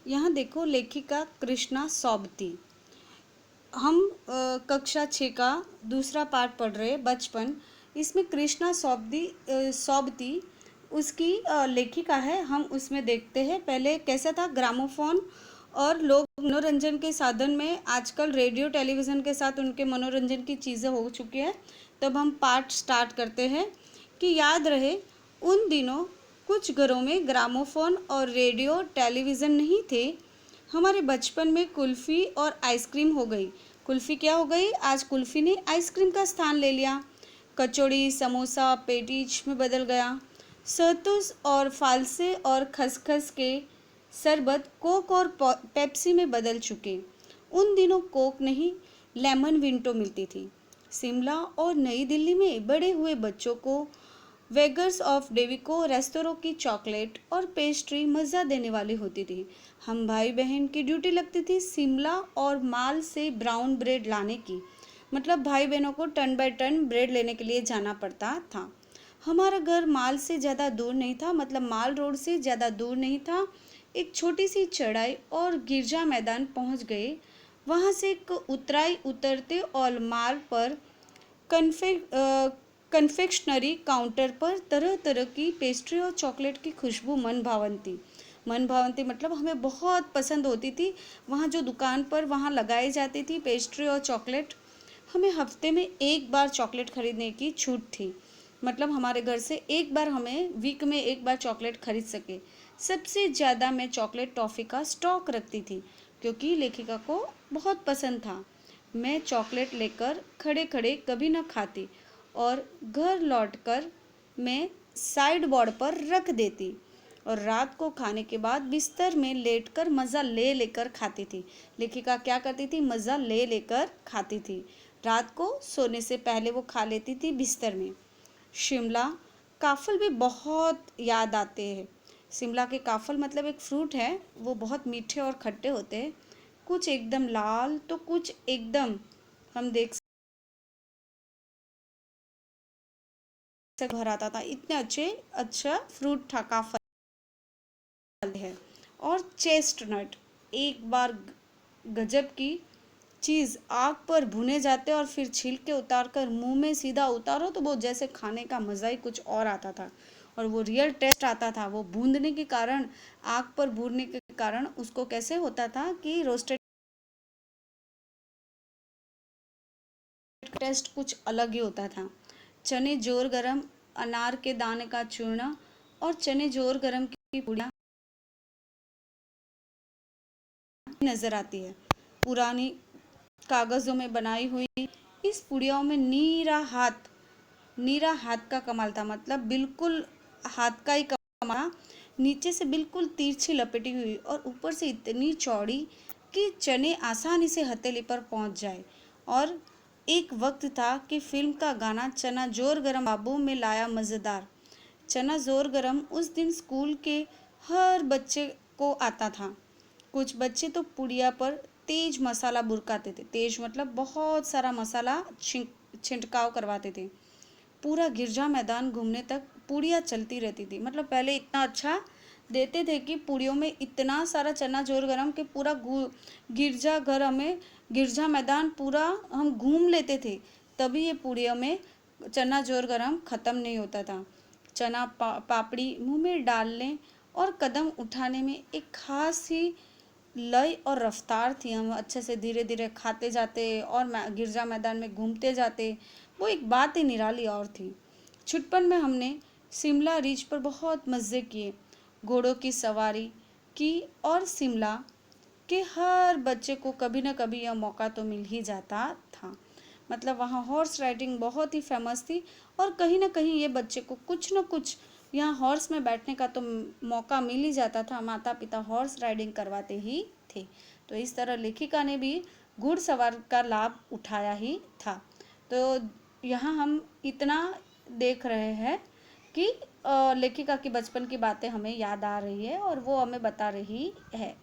यहाँ देखो लेखिका कृष्णा सौबती। हम कक्षा 6 का दूसरा पार्ट पढ़ रहे हैं, बचपन। इसमें कृष्णा सौबती उसकी लेखिका है। हम उसमें देखते हैं पहले कैसा था ग्रामोफोन, और लोग मनोरंजन के साधन में आजकल रेडियो टेलीविज़न के साथ उनके मनोरंजन की चीज़ें हो चुकी है। तब हम पार्ट स्टार्ट करते हैं कि याद रहे उन दिनों कुछ घरों में ग्रामोफोन और रेडियो टेलीविज़न नहीं थे। हमारे बचपन में कुल्फ़ी और आइसक्रीम हो गई। कुल्फ़ी क्या हो गई? आज कुल्फ़ी ने आइसक्रीम का स्थान ले लिया। कचौड़ी, समोसा पेटीज में बदल गया। सतुस और फालसे और खसखस के शरबत कोक और पेप्सी में बदल चुके। उन दिनों कोक नहीं, लेमन विंटो मिलती थी। शिमला और नई दिल्ली में बड़े हुए बच्चों को वेगर्स ऑफ डेविको रेस्तोरों की चॉकलेट और पेस्ट्री मज़ा देने वाली होती थी। हम भाई बहन की ड्यूटी लगती थी शिमला और माल से ब्राउन ब्रेड लाने की। मतलब भाई बहनों को टर्न बाय टर्न ब्रेड लेने के लिए जाना पड़ता था। हमारा घर माल से ज़्यादा दूर नहीं था, मतलब माल रोड से ज़्यादा दूर नहीं था। एक छोटी सी चढ़ाई और गिरजा मैदान पहुंच गए। वहां से एक उतराई उतरते और माल पर कन्फेक्शनरी काउंटर पर तरह तरह की पेस्ट्री और चॉकलेट की खुशबू मन भावंती मतलब हमें बहुत पसंद होती थी। वहाँ जो दुकान पर वहाँ लगाई जाती थी पेस्ट्री और चॉकलेट, हमें हफ्ते में एक बार चॉकलेट खरीदने की छूट थी। मतलब हमारे घर से एक बार, हमें वीक में एक बार चॉकलेट खरीद सके। सबसे ज़्यादा मैं चॉकलेट टॉफ़ी का स्टॉक रखती थी क्योंकि लेखिका को बहुत पसंद था। मैं चॉकलेट लेकर खड़े खड़े कभी न खाती और घर लौटकर मैं साइड बोर्ड पर रख देती और रात को खाने के बाद बिस्तर में लेटकर मज़ा ले लेकर खाती थी। लेखिका क्या करती थी? मज़ा ले लेकर खाती थी। रात को सोने से पहले वो खा लेती थी बिस्तर में। शिमला काफ़ल भी बहुत याद आते हैं। शिमला के काफ़ल मतलब एक फ्रूट है, वो बहुत मीठे और खट्टे होते हैं। कुछ एकदम लाल तो कुछ एकदम, हम देख भर आता था। इतने अच्छा फ्रूट था काफल है। और चेस्टनट एक बार गजब की चीज़, आग पर भुने जाते और फिर छिलके उतार कर मुंह में सीधा उतारो तो वो जैसे खाने का मज़ा ही कुछ और आता था। और वो रियल टेस्ट आता था। वो भूनने के कारण, आग पर भूनने के कारण उसको कैसे होता था कि रोस्टेड टेस्ट कुछ अलग ही होता था। चने जोर गरम, अनार के दाने का चूर्ण और चने जोर गरम की पुड़िया नजर आती है। पुरानी कागज़ों में बनाई हुई इस पुड़ियाओं में नीरा हाथ का कमाल था। मतलब बिल्कुल हाथ का ही कमाल। नीचे से बिल्कुल तिरछी लपेटी हुई और ऊपर से इतनी चौड़ी कि चने आसानी से हथेली पर पहुंच जाए। और एक वक्त था कि फिल्म का गाना चना जोर गरम बाबू में लाया मज़ेदार। चना जोर गरम उस दिन स्कूल के हर बच्चे को आता था। कुछ बच्चे तो पुड़िया पर तेज मसाला बुरकाते थे। तेज मतलब बहुत सारा मसाला छिड़काव करवाते थे। पूरा गिरजा मैदान घूमने तक पूड़ियाँ चलती रहती थी। मतलब पहले इतना अच्छा देते थे कि पूड़ियों में इतना सारा चना जोर गरम कि पूरा गिरजा घर हमें, गिरजा मैदान पूरा हम घूम लेते थे। तभी ये पूड़ियों में चना जोर गरम ख़त्म नहीं होता था। चना पापड़ी मुंह में डालने और कदम उठाने में एक खास ही लय और रफ्तार थी। हम अच्छे से धीरे धीरे खाते जाते और गिरजा मैदान में घूमते जाते। वो एक बात ही निराली और थी। छुटपन में हमने शिमला रिज पर बहुत मज़े किए, घोड़ों की सवारी की और शिमला के हर बच्चे को कभी न कभी यह मौका तो मिल ही जाता था। मतलब वहाँ हॉर्स राइडिंग बहुत ही फेमस थी और कहीं ना कहीं ये बच्चे को कुछ न कुछ यहाँ हॉर्स में बैठने का तो मौका मिल ही जाता था। माता पिता हॉर्स राइडिंग करवाते ही थे। तो इस तरह लेखिका ने भी घुड़सवार का लाभ उठाया ही था। तो यहाँ हम इतना देख रहे हैं कि लेखिका की बचपन की बातें हमें याद आ रही है और वो हमें बता रही है।